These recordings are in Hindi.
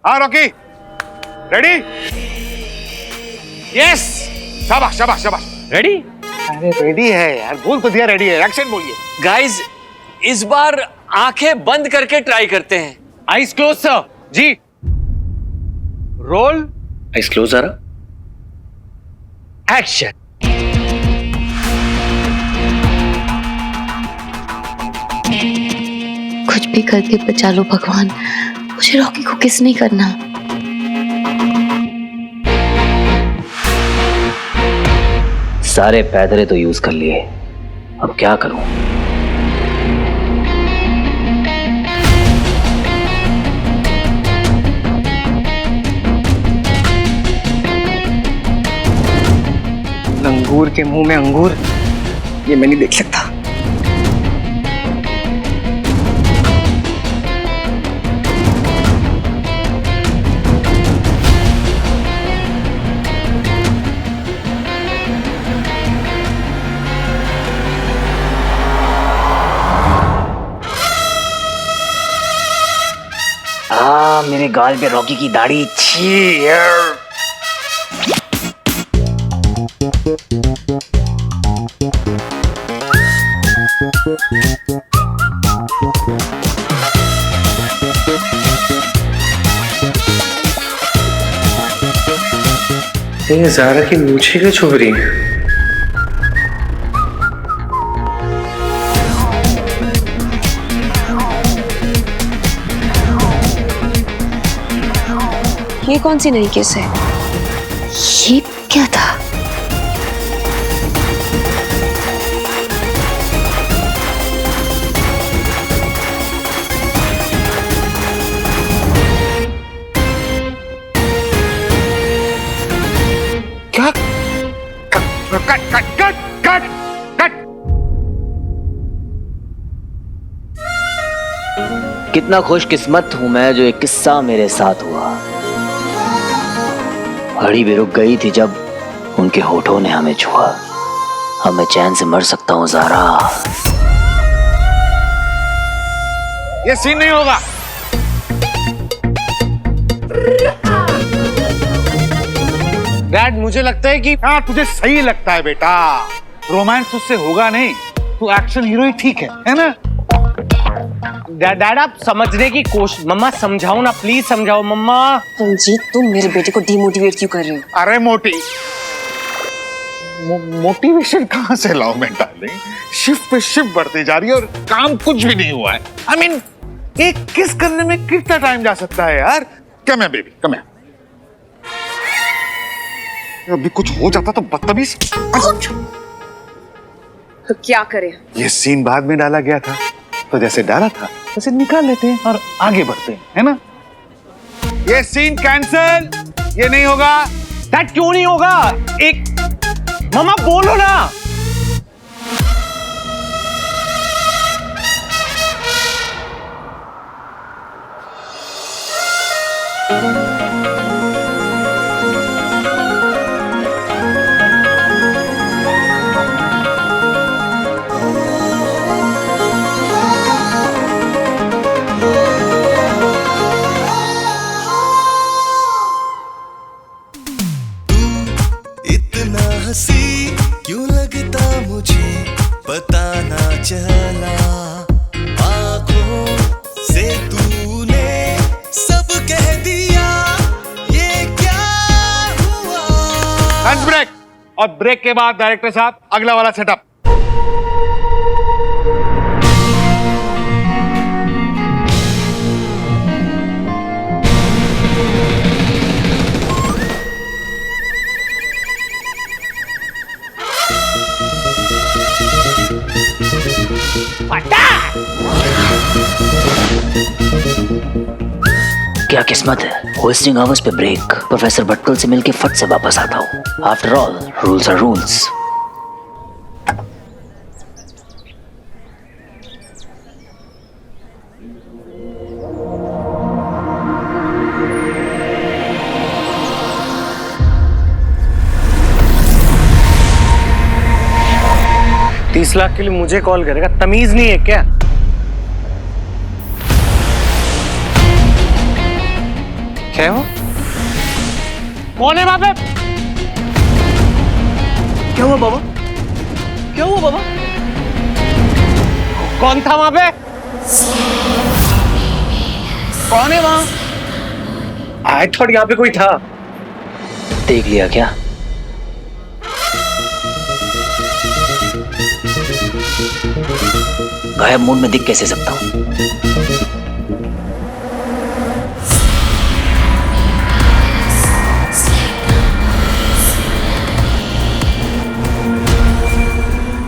हाँ रॉकी, रेडी? यस, शाबाश शाबाश शाबाश। रेडी? अरे रेडी है यार, बोल तो दिया रेडी है, एक्शन बोलिए। गाइस, इस बार आंखें बंद करके ट्राई करते हैं। Eyes close sir. जी, रोल, आइस क्लोज जरा, एक्शन। कुछ भी करके बचा लो भगवान, मुझे रॉकी को किस नहीं करना। सारे पैदरे तो यूज कर लिए, अब क्या करूं? लंगूर के मुंह में अंगूर, ये मैं नहीं देख सकता। मेरे गाल पे रॉकी की दाढ़ी। छी यार। ये ज़ारा की मूछें क्यों छुप रही हैं? ये कौन सी नई केस है? ये क्या था? क्या? Cut cut cut cut cut cut. कितना खुशकिस्मत हूं मैं जो एक किस्सा मेरे साथ हुआ। घड़ी भी रुक गई थी जब उनके होठों ने हमें छुआ। अब मैं चैन से मर सकता हूं ज़ारा। ये सीन नहीं होगा। डैड, मुझे लगता है कि हाँ तुझे सही लगता है बेटा, रोमांस उससे होगा नहीं। तू एक्शन हीरो ही ठीक है ना? डैड आप समझने की कोशिश। मम्मा समझाओ ना, प्लीज समझाओ मम्मा। रंजीत, तुम मेरे बेटे को डिमोटिवेट क्यों कर रहे हो? अरे मोटिवेशन कहाँ से लाऊं मैं डार्लिंग? शिफ्ट पे शिफ्ट बढ़ती जा रही है और काम कुछ भी नहीं हुआ है। I mean, एक किस करने में कितना टाइम जा सकता है यार? कम है बेबी, कम है। अभी कुछ हो जाता तो बदतमीज। तो क्या करें? ये सीन बाद में डाला गया था, तो जैसे डाला था वैसे निकाल लेते हैं और आगे बढ़ते हैं, है ना? ये सीन कैंसल, ये नहीं होगा। डैड क्यों नहीं होगा? एक मम्मा बोलो ना। क्यों लगता मुझे पता ना चला, आँखों से तूने सब कह दिया, ये क्या हुआ? लंच ब्रेक, और ब्रेक के बाद डायरेक्टर साहब अगला वाला सेटअप। क्या किस्मत है, होस्टिंग आवर्स पे ब्रेक। प्रोफेसर भटकल से मिलके फट से वापस आता हूँ। After all rules are rules. $30 lakh के लिए मुझे कॉल करेगा? तमीज नहीं है क्या? क्या है वो? कौन है वहां पे? क्या हुआ बाबा? क्या हुआ बाबा? कौन था वहां पे? कौन है वहां? आई थॉट यहाँ पे कोई था। देख लिया क्या? गायब मूड में दिख कैसे सकता हूं?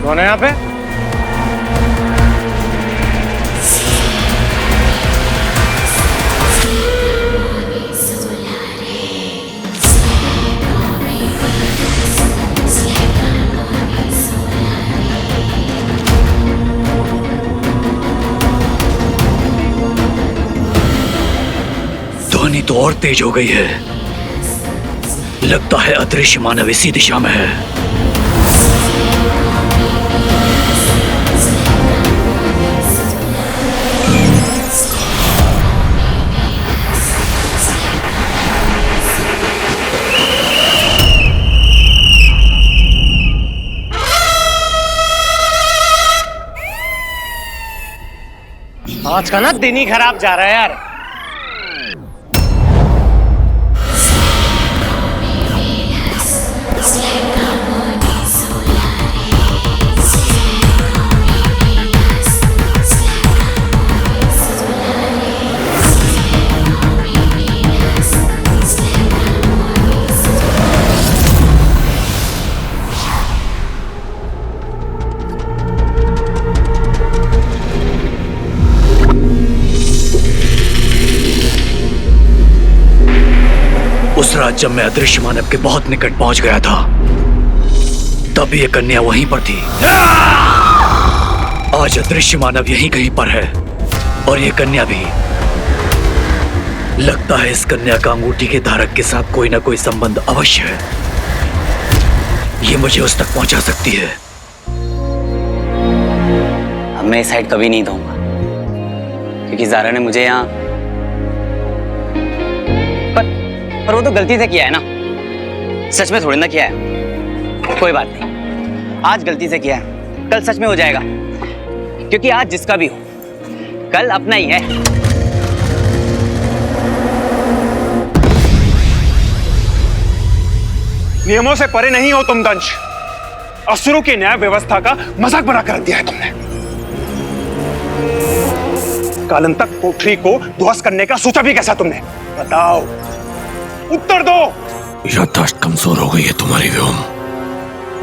कौन है यहाँ पे? ध्वनि तो और तेज हो गई है। लगता है अदृश्य मानव इसी दिशा में है। आज का ना दिन ही खराब जा रहा है यार। उस रात जब मैं अदृश्य मानव के बहुत निकट पहुंच गया था, तब ये कन्या वहीं पर थी। आज अदृश्य मानव यहीं कहीं पर है और ये कन्या भी। लगता है इस कन्या का अंगूठी के धारक के साथ कोई ना कोई संबंध अवश्य है। ये मुझे उस तक पहुंचा सकती है। अब मैं इस साइड कभी नहीं दूंगा, क्योंकि ज़ारा ने मुझे यहाँ पर वो तो गलती से किया है ना, सच में थोड़ी ना किया है। कोई बात नहीं, आज गलती से किया है, कल सच में हो जाएगा, क्योंकि आज जिसका भी हो कल अपना ही है। नियमों से परे नहीं हो तुम दंश। असुरों की न्याय व्यवस्था का मजाक बना कर दिया है तुमने। कालंतक कोठरी को ध्वस्त करने का सोचा भी कैसा तुमने? बताओ, उत्तर दो। याददाश्त कमजोर हो गई है तुम्हारी व्योम,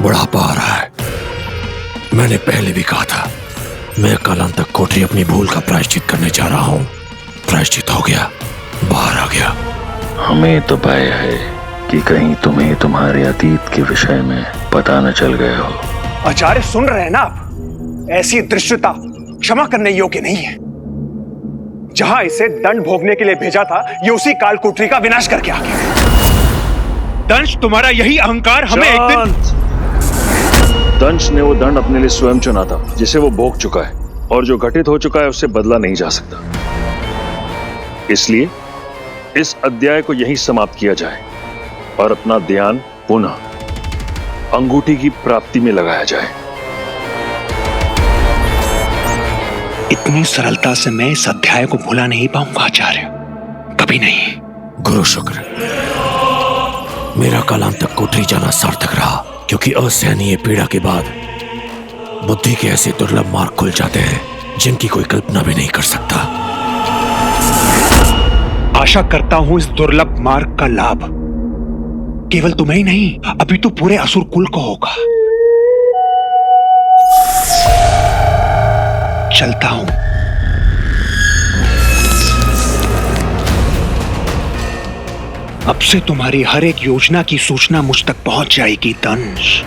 बुढ़ापा आ रहा है। मैंने पहले भी कहा था, मैं कालांतक कोठरी अपनी भूल का प्रायश्चित करने जा रहा हूँ। प्रायश्चित हो गया, बाहर आ गया। हमें तो भय है कि कहीं तुम्हें तुम्हारे अतीत के विषय में पता न चल गया हो। आचार्य सुन रहे हैं ना आप? ऐसी दृश्यता क्षमा करने योग्य नहीं है। जहां इसे दंड भोगने के लिए भेजा था, ये उसी काल कोठरी का विनाश करके आ गया। दंश, तुम्हारा यही अहंकार हमें एक दिन। दंश ने वो दंड अपने लिए स्वयं चुना था, जिसे वो भोग चुका है, और जो घटित हो चुका है उससे बदला नहीं जा सकता। इसलिए इस अध्याय को यहीं समाप्त किया जाए और अपना ध्यान पुनः अंगूठी की प्राप्ति में लगाया जाए। इतनी सरलता से मैं इस अध्याय को भुला नहीं पाऊंगा आचार्य, कभी नहीं। गुरु शुक्र, मेरा कालांतक कोठरी जाना सार्थक रहा, क्योंकि असहनीय पीड़ा के बाद बुद्धि के ऐसे दुर्लभ मार्ग खुल जाते हैं जिनकी कोई कल्पना भी नहीं कर सकता। आशा करता हूं इस दुर्लभ मार्ग का लाभ केवल तुम्हें ही नहीं, अभी तो पूरे असुर कुल को होगा। चलता हूं। अब से तुम्हारी हर एक योजना की सूचना मुझ तक पहुंच जाएगी दंश,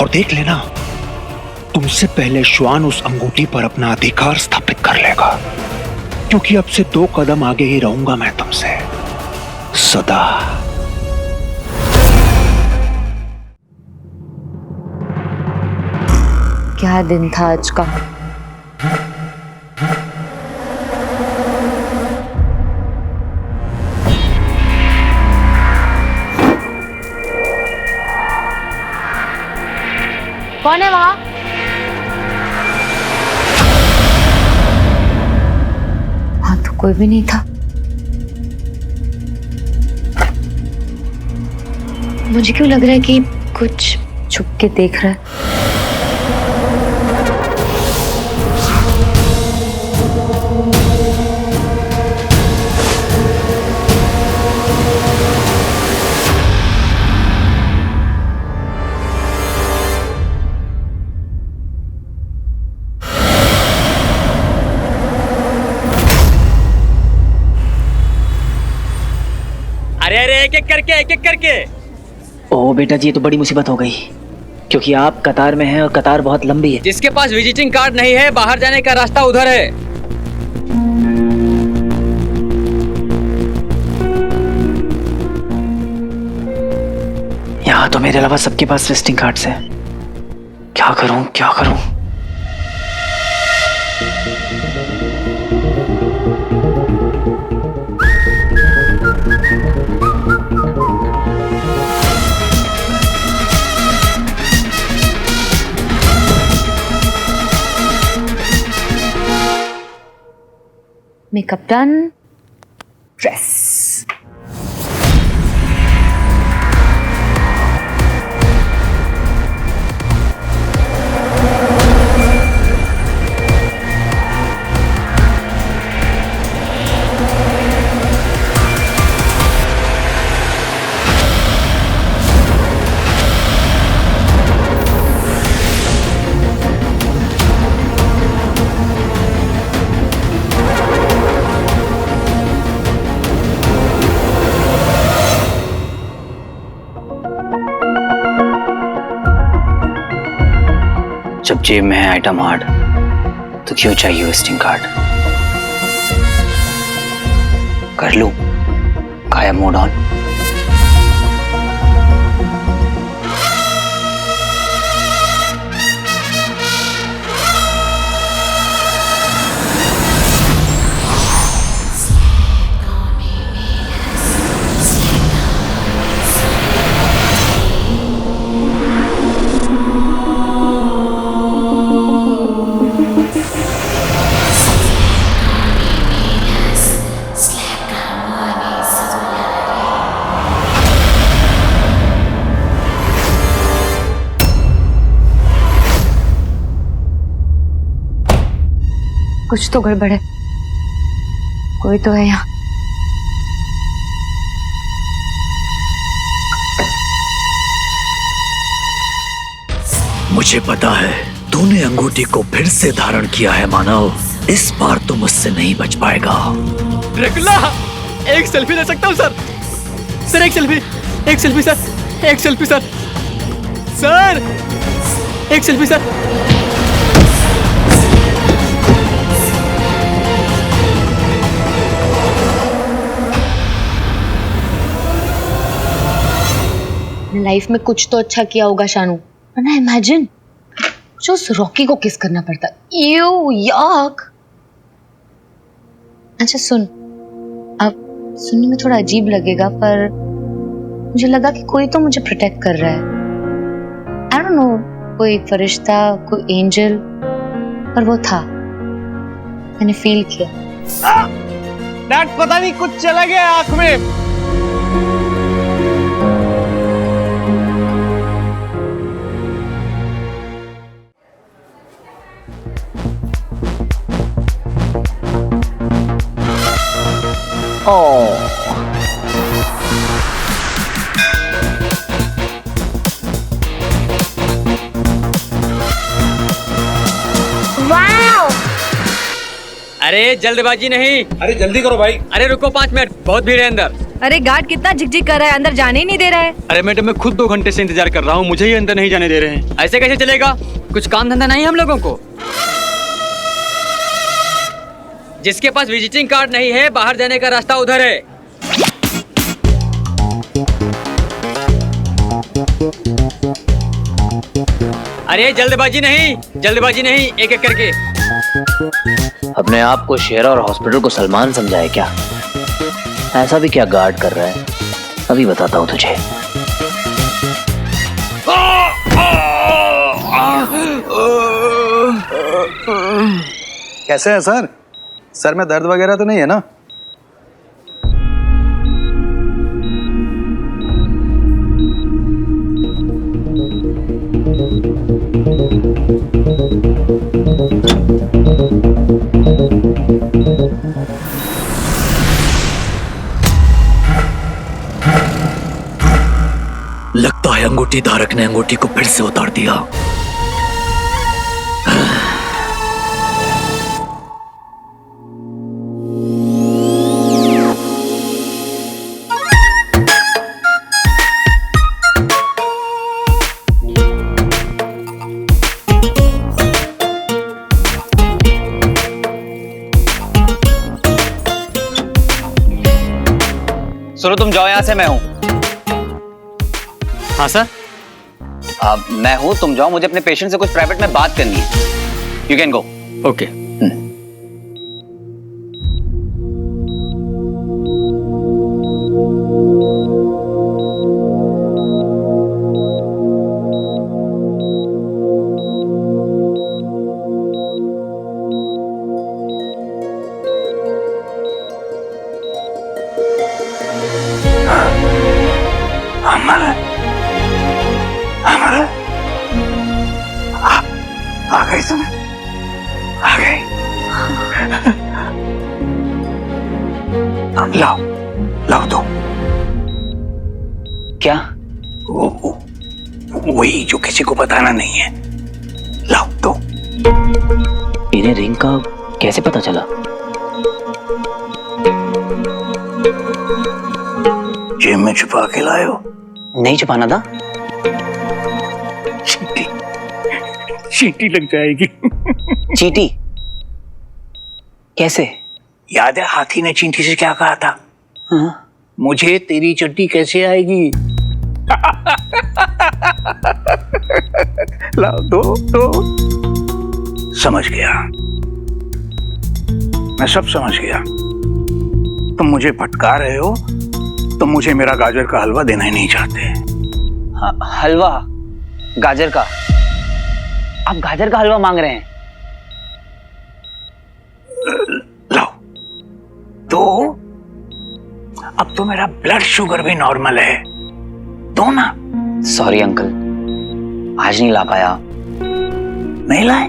और देख लेना, तुमसे पहले श्वान उस अंगूठी पर अपना अधिकार स्थापित कर लेगा, क्योंकि अब से 2 कदम आगे ही रहूंगा मैं तुमसे सदा। क्या दिन था आज का। कौन है वहाँ? वहाँ तो कोई भी नहीं था। मुझे क्यों लग रहा है कि कुछ छुप के देख रहा है। अरे एक एक करके। ओह बेटा जी, ये तो बड़ी मुसीबत हो गई, क्योंकि आप कतार में हैं और कतार बहुत लंबी है। जिसके पास विजिटिंग कार्ड नहीं है, बाहर जाने का रास्ता उधर है। यहाँ तो मेरे अलावा सबके पास विजिटिंग कार्ड्स हैं। क्या करूं? Makeup done, dress. जब जेब में है आइटम हार्ड तो क्यों चाहिए विजिटिंग कार्ड? कर लूं गायब मोड ऑन। कुछ तो गड़बड़ है, कोई तो है यहाँ। मुझे पता है तूने अंगूठी को फिर से धारण किया है मानव। इस बार तो मुझसे नहीं बच पाएगा। ड्रैकुला, एक सेल्फी ले सकता हूँ सर? सर एक सेल्फी सर, एक सेल्फी सर, सर एक सेल्फी सर। लाइफ में कुछ तो अच्छा किया होगा शानू, वरना इमेजिन जो उस रॉकी को किस करना पड़ता। यू याक। अच्छा सुन, अब सुनने में थोड़ा अजीब लगेगा पर मुझे लगा कि कोई तो मुझे प्रोटेक्ट कर रहा है। आई डोंट नो, कोई फरिश्ता, कोई एंजल, पर वो था, मैंने फील किया। डैड पता नहीं कुछ चला गया आंख में। अरे जल्दबाजी नहीं। अरे जल्दी करो भाई। अरे रुको 5 मिनट, बहुत भीड़ है अंदर। अरे गार्ड कितना झिकझिक कर रहा है, अंदर जाने ही नहीं दे रहा है। अरे मैडम, मैं खुद 2 घंटे से इंतजार कर रहा हूँ, मुझे ही अंदर नहीं जाने दे रहे हैं। ऐसे कैसे चलेगा? कुछ काम धंधा नहीं हम लोगों को? जिसके पास विजिटिंग कार्ड नहीं है, बाहर जाने का रास्ता उधर है। अरे जल्दबाजी नहीं, एक एक करके। अपने आप को शेर और हॉस्पिटल को सलमान समझाए क्या? ऐसा भी क्या गार्ड कर रहा है, अभी बताता हूं तुझे। कैसे हैं सर? सर में दर्द वगैरह तो नहीं है ना? लगता है अंगूठी धारक ने अंगूठी को फिर से उतार दिया। सुनो, तुम जाओ यहां से, मैं हूं। हाँ सर। मैं हूं, तुम जाओ, मुझे अपने पेशेंट से कुछ प्राइवेट में बात करनी है। You can go. ओके। आ गई तुम, आ गई। लाओ लाओ दो। क्या? वही जो किसी को बताना नहीं है। लाओ दो। इन्हें रिंग का कैसे पता चला? जेब में छुपा के लाए हो? नहीं छुपाना था। चींटी, चींटी लग जाएगी। चींटी? कैसे? याद है हाथी ने चींटी से क्या कहा था? हाँ? मुझे तेरी चट्टी कैसे आएगी? लाओ दो दो। समझ गया, मैं सब समझ गया। तुम मुझे भटका रहे हो, तुम मुझे मेरा गाजर का हलवा देना ही नहीं चाहते। हलवा? गाजर का? आप गाजर का हलवा मांग रहे हैं? लाओ दो। अब तो मेरा ब्लड शुगर भी नॉर्मल है, दो ना। सॉरी अंकल, आज नहीं ला पाया। नहीं लाए?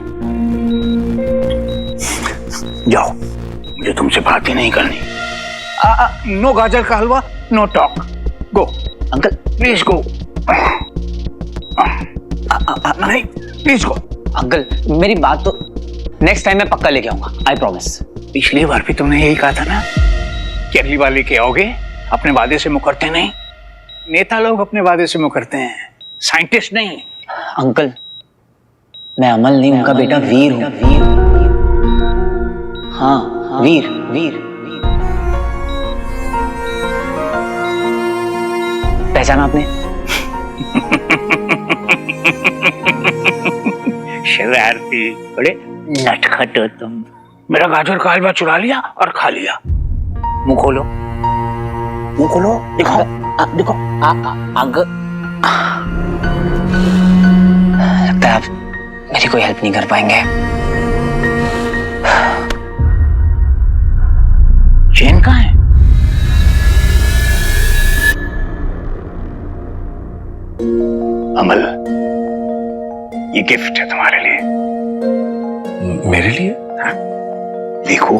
जाओ, मुझे तुमसे बात ही नहीं करनी। नो गाजर का हलवा, no talk. Go uncle, please go. नहीं, प्लीज गो। अंकल, मेरी बात तो नेक्स्ट टाइम मैं पक्का लेके आऊंगा, आई प्रॉमिस। पिछली बार भी तुमने यही कहा था ना कि अगली बार लेके आओगे। अपने वादे से मुकरते नहीं। नेता लोग अपने वादे से मुकरते हैं, साइंटिस्ट नहीं। अंकल, मैं अमल नहीं, उनका बेटा वीर हूं। हाँ, वीर वीर। पहचाना आपने? शरारती, बड़े नटखट हो तुम। मेरा गाजर का हलवा चुरा लिया और खा लिया। मुंह खोलो, मुंह खोलो, दिखाओ। देखो, लगता है आप मेरी कोई हेल्प नहीं कर पाएंगे। चेन कहाँ है? अमल, ये गिफ्ट है तुम्हारे लिए। मेरे लिए? हाँ, देखो।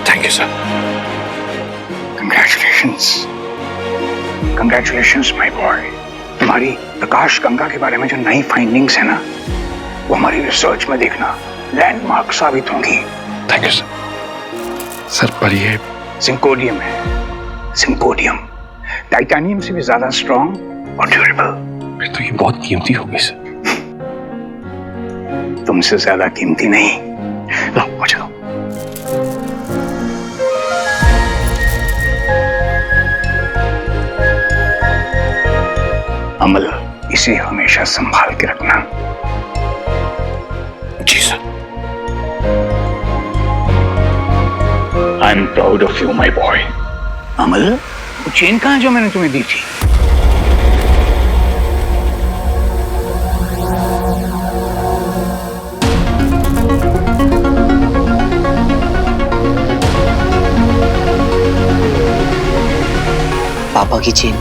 Thank you sir. Congratulations, congratulations my boy. तुम्हारी प्रकाश गंगा के बारे में जो नई फाइंडिंग्स है ना, वो हमारी रिसर्च में देखना लैंडमार्क साबित होंगी। Thank you sir. सर पर ये सिंकोडियम है, सिंकोडियम। टाइटेनियम से भी ज्यादा स्ट्रॉन्ग और ड्यूरेबल। फिर तो ये बहुत कीमती होगी सर। तुमसे ज्यादा कीमती नहीं। लो, मुझे दो। अमल, इसे हमेशा संभाल के रखना। जी sir. I am proud of you my boy. Amal, वो चेन कहाँ है जो मैंने तुम्हें दी थी? की चेन।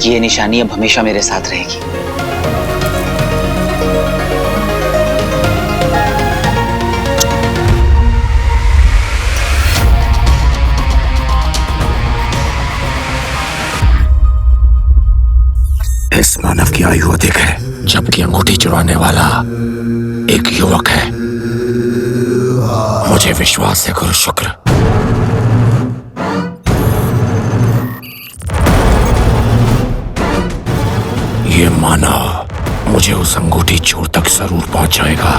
ये निशानी अब हमेशा मेरे साथ रहेगी। इस मानव की आयु अधिक है, जबकि अंगूठी चुराने वाला एक युवक है। मुझे विश्वास है गुरु शुक्र। ये मानव मुझे उस अंगूठी चोर तक जरूर पहुंचाएगा।